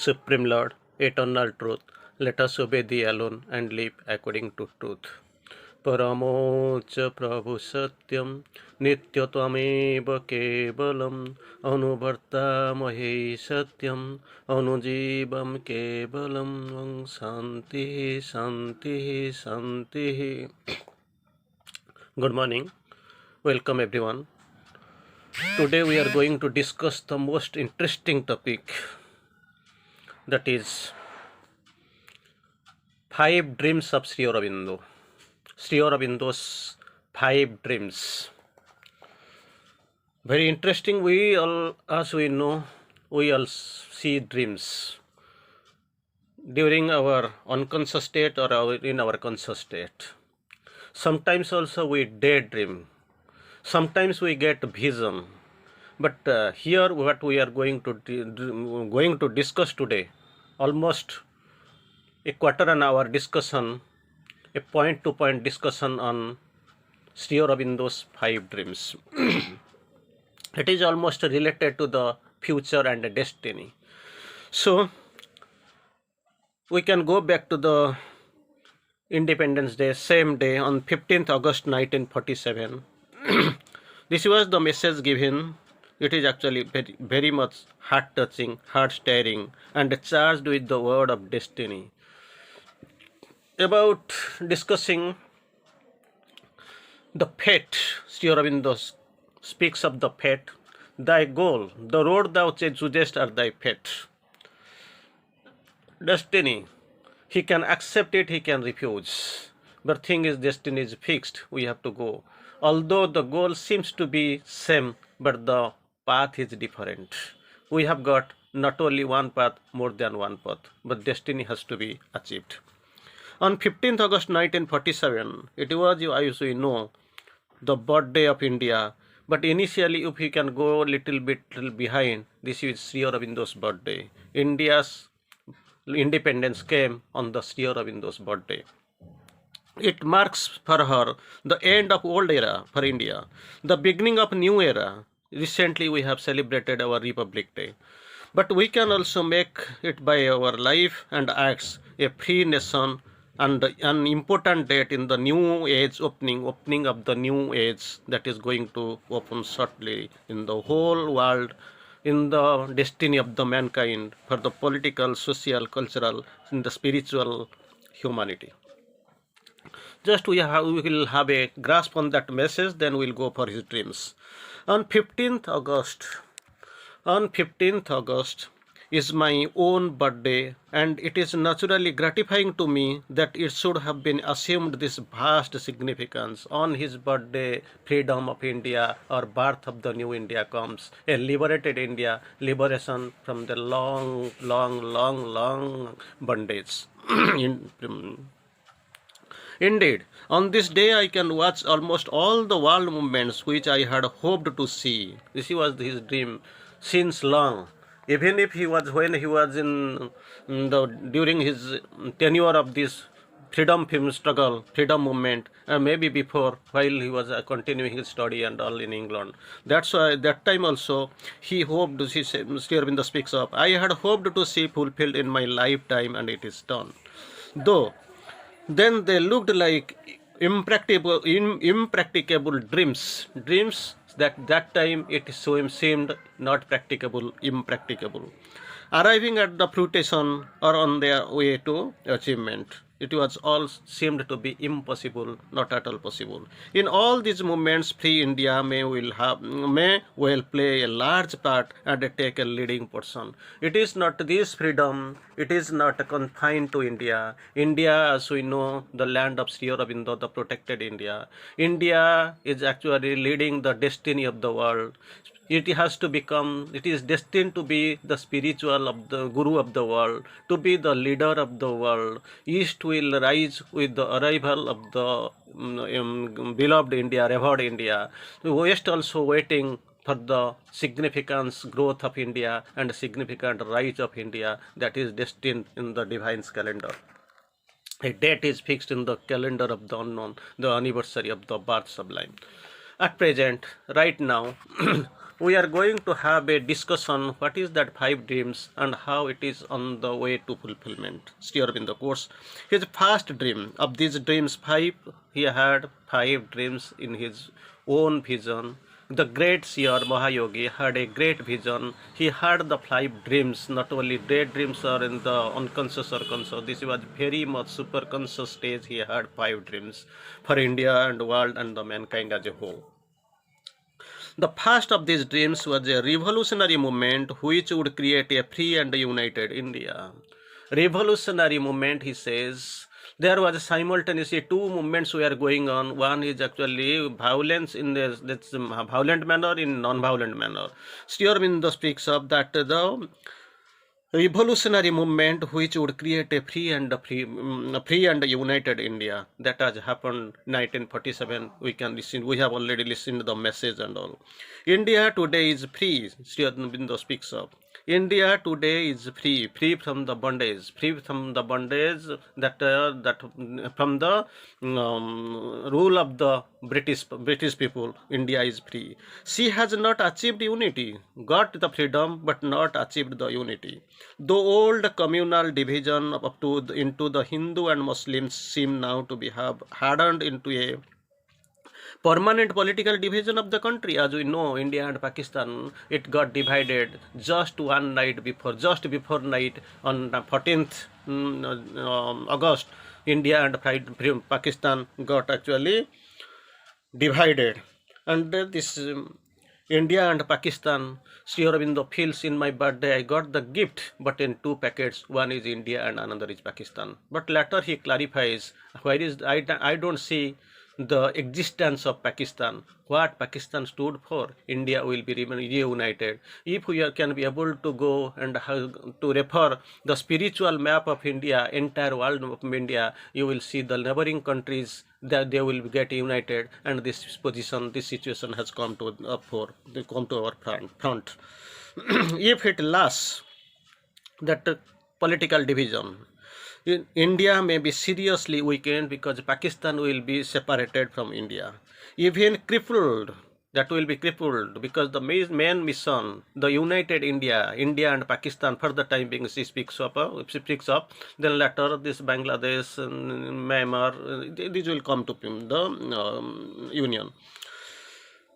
Supreme Lord, eternal truth, let us obey thee alone and live according to truth. परमोच्च Prabhu Satyam नित्यत्वमेव Kavalam अनुवर्तामहे Satyam अनुजीवम Kavalam Shanti Shanti Shanti. Good morning, welcome everyone. Today we are going to discuss the most interesting topic, that is 5 dreams of Sri Aurobindo. Sri Aurobindo's 5 dreams. Very interesting. We all, as we know, we all see dreams during our unconscious state or in our conscious state. Sometimes also we daydream. Sometimes we get vision. But here what we are going to discuss today, almost a quarter an hour discussion, a point-to-point discussion on Sri Aurobindo's 5 dreams. It is almost related to the future and destiny. So we can go back to the Independence Day, same day on 15th August 1947. This was the message given. It is actually very, very much heart-touching, heart-stirring, and charged with the word of destiny. About discussing the fate, Sri Aurobindo speaks of the fate. Thy goal, the road thou choosest are thy fate. Destiny, he can accept it, he can refuse. But thing is, destiny is fixed, we have to go. Although the goal seems to be same, but the path is different. We have got not only one path, more than one path, but destiny has to be achieved. On 15th August 1947, it was, as we know, the birthday of India. But initially, if you can go a little bit behind, this is Sri Aurobindo's birthday. India's independence came on the Sri Aurobindo's birthday. It marks for her the end of old era for India, the beginning of new era. Recently, we have celebrated our Republic Day. But we can also make it by our life and acts a free nation, and an important date in the new age opening of the new age that is going to open shortly in the whole world, in the destiny of the mankind, for the political, social, cultural, in the spiritual humanity. Just we will have a grasp on that message, then we'll go for his dreams. On 15th August is my own birthday, and it is naturally gratifying to me that it should have been assumed this vast significance. On his birthday, freedom of India or birth of the new India comes, a liberated India, liberation from the long bondage. Indeed, on this day I can watch almost all the world movements which I had hoped to see. This was his dream since long. Even if when he was during his tenure of this freedom film struggle, freedom movement, and maybe before, while he was continuing his study and all in England. That's why that time also he hoped to see, Sri Aurobindo speaks of, I had hoped to see fulfilled in my lifetime, and it is done. Though then they looked like impracticable dreams that time it seemed not practicable, impracticable, arriving at the fruition or on their way to achievement. It was all seemed to be impossible, not at all possible. In all these movements, free India may well play a large part and take a leading portion. It is not this freedom, it is not confined to India. India, as we know, the land of Sri Aurobindo, the protected India. India is actually leading the destiny of the world. It is destined to be the spiritual of the Guru of the world, to be the leader of the world. East will rise with the arrival of the beloved India, revered India. The West also waiting for the significance growth of India and significant rise of India that is destined in the divine's calendar. A date is fixed in the calendar of the unknown, the anniversary of the birth sublime. At present, right now, we are going to have a discussion what is that 5 dreams and how it is on the way to fulfillment. Sri Aurobindo quotes his first dream. Of these dreams, 5, he had 5 dreams in his own vision. The great seer Mahayogi had a great vision. He had the 5 dreams, not only daydreams or in the unconscious or conscious. This was very much super conscious stage. He had 5 dreams for India and world and the mankind as a whole. The first of these dreams was a revolutionary movement which would create a free and united India. Revolutionary movement, he says. There was simultaneously 2 movements were going on. One is actually violence in this violent manner, in non-violent manner. Sri Aurobindo speaks of that the revolutionary movement which would create a free and united India. That has happened 1947. We can listen. We have already listened to the message and all. India today is free. Sri Aurobindo speaks of. India today is free from the bondage, that from the rule of the British people. India is free. She has not achieved unity, got the freedom, but not achieved the unity. The old communal division into the Hindu and Muslims seem now to be hardened into a permanent political division of the country. As we know, India and Pakistan, it got divided just before night on 14th August. India and Pakistan got actually divided. And this India and Pakistan, Sri Aurobindo feels in my birthday I got the gift, but in 2 packets, one is India and another is Pakistan. But later he clarifies, where is I don't see the existence of Pakistan, what Pakistan stood for. India will be reunited. If we can be able to go and to refer the spiritual map of India, entire world of India, you will see the neighboring countries that they will get united, and this situation has come to our front. If it lasts, that political division, India may be seriously weakened because Pakistan will be separated from India. Even crippled, that will be crippled because the main mission, the united India and Pakistan, for the time being, she speaks up. Then later this Bangladesh, Myanmar, these will come to the union.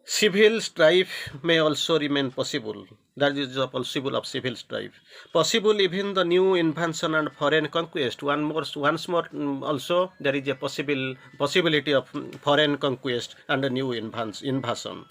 Civil strife may also remain possible. That is the possible of civil strife. Possible even the new invention and foreign conquest. Once more, also there is a possibility of foreign conquest and a new invasion.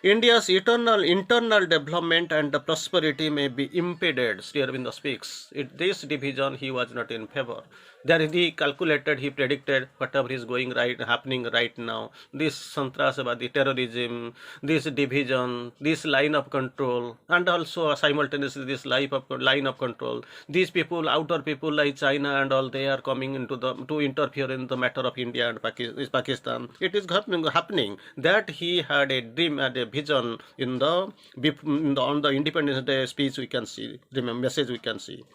India's internal development and prosperity may be impeded. Sri Aurobindo speaks. This division he was not in favor. There he calculated, he predicted whatever is happening right now. This Santrasabadi terrorism, this division, this line of control, and also simultaneously this line of control. These people, outer people like China and all, they are coming into to interfere in the matter of India and Pakistan. It is happening that he had a dream and a vision on the Independence Day speech. We can see the message. We can see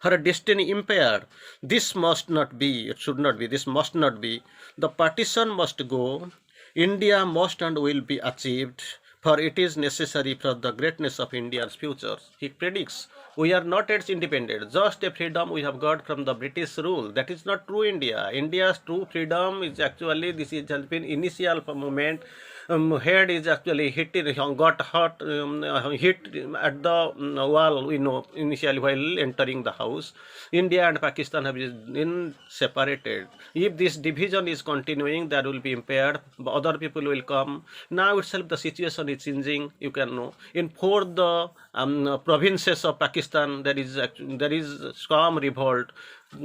her destiny impaired. This must not be. It should not be. This must not be. The partition must go. India must and will be achieved, for it is necessary for the greatness of India's future. He predicts we are not its independent, just a freedom we have got from the British rule. That is not true India. India's true freedom is actually, this has been initial moment. Head is actually got hot, hit at the wall, initially while entering the house. India and Pakistan have been separated. If this division is continuing, that will be impaired. Other people will come. Now itself the situation is changing. You can know. In 4 the provinces of Pakistan, there is strong revolt.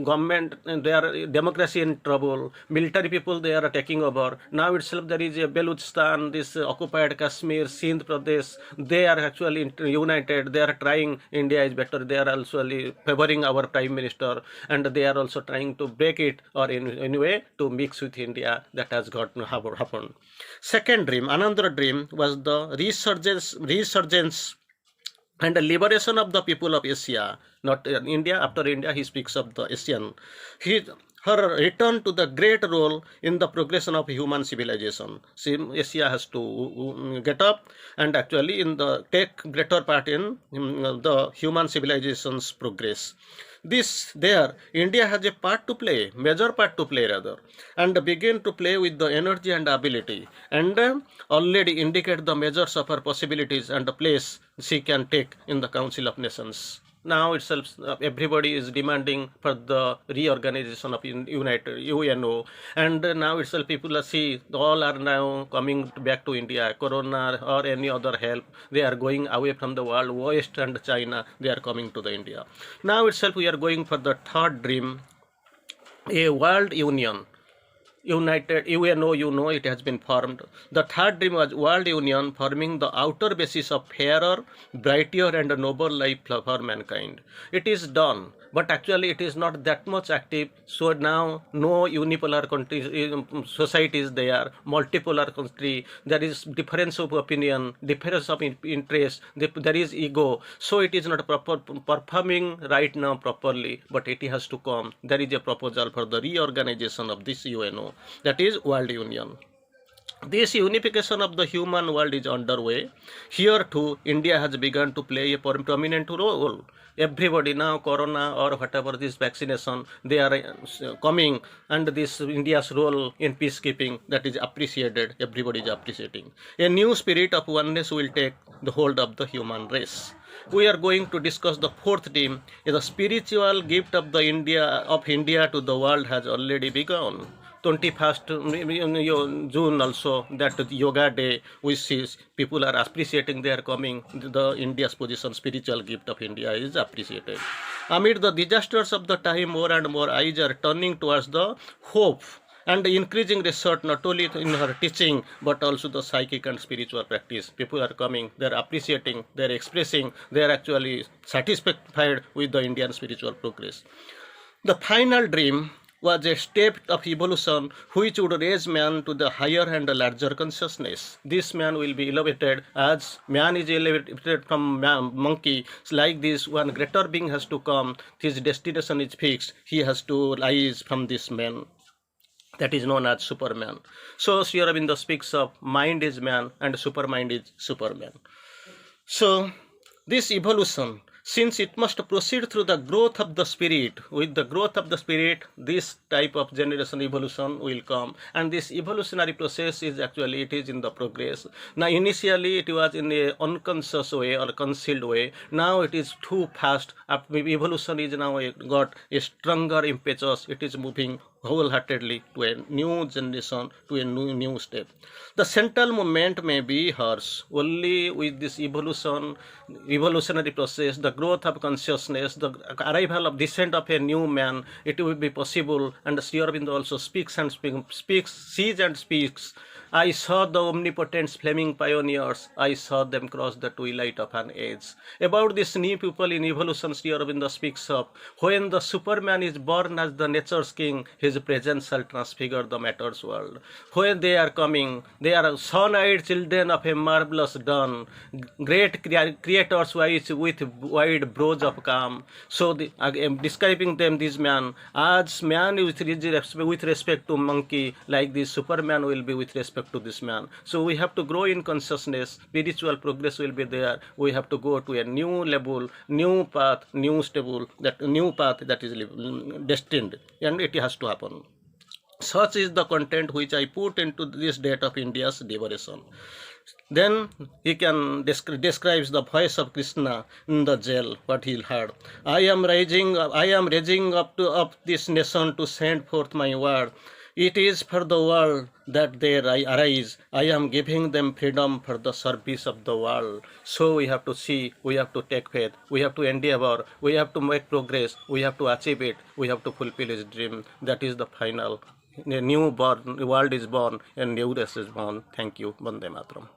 Government, their democracy in trouble. Military people, they are taking over. Now itself there is a Balochistan, this occupied Kashmir, Sindh Pradesh. They are actually united. They are trying. India is better. They are also favoring our Prime Minister, and they are also trying to break it, or in any way to mix with India. That has happened. Second dream, another dream was the resurgence and the liberation of the people of Asia, not India. After India, he speaks of the Asian. her return to the great role in the progression of human civilization. See, Asia has to get up and actually in the take greater part in the human civilization's progress. This there, India has a part to play, major part to play rather, and begin to play with the energy and ability, and already indicate the measures of her possibilities and the place she can take in the Council of Nations. Now itself, everybody is demanding for the reorganization of United UNO, and now itself people are see all are now coming back to India. Corona or any other help, they are going away from the world, West and China. They are coming to the India. Now itself, we are going for the third dream, a world union. United UNO, you know, it has been formed. The third dream was world union, forming the outer basis of fairer, brighter and noble life for mankind. It is done, but actually it is not that much active. So now no unipolar countries, societies there, multipolar country. There is difference of opinion, difference of interest. There is ego. So it is not performing right now properly, but it has to come. There is a proposal for the reorganization of this UNO. That is world union. This unification of the human world is underway. Here too, India has begun to play a prominent role. Everybody now, corona or whatever this vaccination, they are coming, and this India's role in peacekeeping, that is appreciated. Everybody is appreciating. A new spirit of oneness will take the hold of the human race. We are going to discuss the fourth theme. The spiritual gift of the India to the world has already begun. 21st June also, that yoga day, we see people are appreciating, they are coming. The India's position, spiritual gift of India is appreciated. Amid the disasters of the time, more and more eyes are turning towards the hope and increasing research, not only in her teaching but also the psychic and spiritual practice. People are coming, they are appreciating, they are expressing, they are actually satisfied with the Indian spiritual progress. The final dream was a step of evolution which would raise man to the higher and larger consciousness. This man will be elevated as man is elevated from monkey. Like this, one greater being has to come. His destination is fixed. He has to rise from this man. That is known as Superman. So Sri Aurobindo speaks of mind is man and supermind is Superman. So this evolution, since it must proceed through the growth of the spirit, with the growth of the spirit, this type of generation evolution will come, and this evolutionary process is actually, it is in the progress. Now initially it was in a unconscious way or concealed way. Now it is too fast. Evolution is now got a stronger impetus. It is moving wholeheartedly to a new generation, to a new step. The central movement may be hers. Only with this evolutionary process, the growth of consciousness, the arrival of descent of a new man, it will be possible. And Sri Aurobindo also speaks and speaks, sees and speaks. I saw the omnipotent flaming pioneers. I saw them cross the twilight of an age. About this new people in evolution, Sri Aurobindo speaks of, when the Superman is born as the nature's king, his presence shall transfigure the matter's world. When they are coming, they are sun-eyed children of a marvelous dawn, great creators with wide brows of calm. So I am describing them, this man, as man with respect to monkey, like this Superman will be with respect to this man. So we have to grow in consciousness. Spiritual progress will be there. We have to go to a new level, new path, new stable, that new path that is destined, and it has to happen. Such is the content which I put into this date of India's liberation. Then he can describes the voice of Krishna in the jail, what he heard. I am raising up this nation to send forth my word. It is for the world that they arise. I am giving them freedom for the service of the world. So we have to see, we have to take faith, we have to endeavor, we have to make progress, we have to achieve it, we have to fulfill his dream. That is the final. A new world is born, and new race is born. Thank you. Vande Mataram.